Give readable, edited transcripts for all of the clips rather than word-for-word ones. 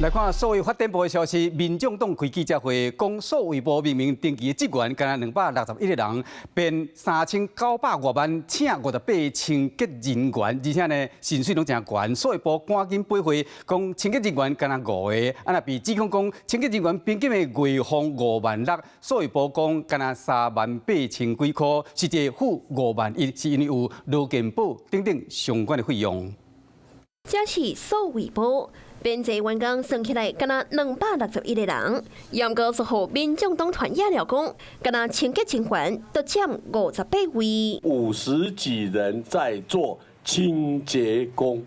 来看数位发展部的消息，民众党开记者会，讲数位部明明登记的职员，敢若261个人，编3900万，请58清洁人员，而且呢薪水拢真悬。数位部赶紧驳回，讲清洁人员敢若5个，啊若被指控讲清洁人员平均的月俸56000，数位部讲敢若38000几块，实际付51000，是因为有劳健保等等相关的费用。这是数位部。编制员工算起来，敢若261个人。严格说好，民众党传也了讲，敢若清洁人员都占58位，50几人在做清洁工。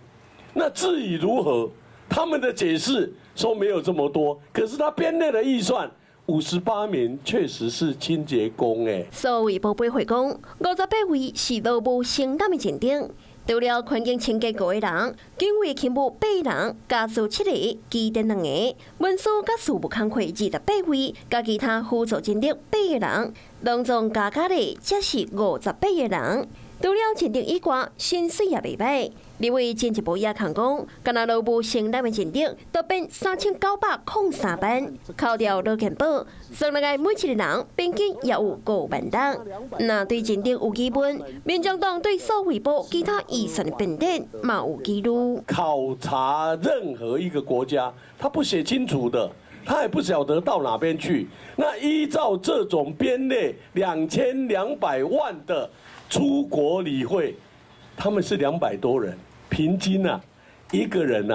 那至于如何，他们的解释说没有这么多，可是他编列的预算58名确实是清洁工诶。数位部驳回讲，58位是劳务承担的认定。除了环境清洁5个人，警卫勤务8人，家属7个，机电2个，文书甲事务工课28位，甲其他辅助监督8个人，当中加的则是58个人。除了认定以外，薪水也袂歹。另外，经济部也抗讲，敢若劳务承担的认定都变3903万，扣掉劳健保，算落来每一个人平均也有5万元。那对认定有基本，民众党对数位部其他预算的变动嘛有记录。考察任何一个国家，他不写清楚的。他也不晓得到哪边去。那依照这种编列2200万的出国理会，他们是200多人，平均一个人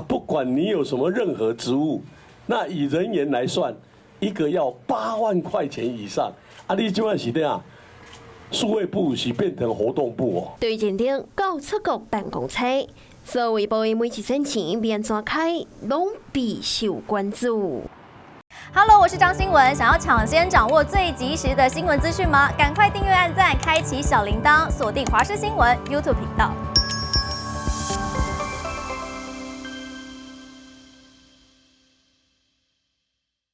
不管你有什么任何职务，那以人员来算，一个要8万块钱以上。你这样是这样，数位部是变成活动部哦。对认定到出国办公差。数位部的每一申请变怎开，拢必受关注。Hello， 我是张新文。想要抢先掌握最及时的新闻资讯吗？赶快订阅、按赞、开启小铃铛，锁定华视新闻 YouTube 频道。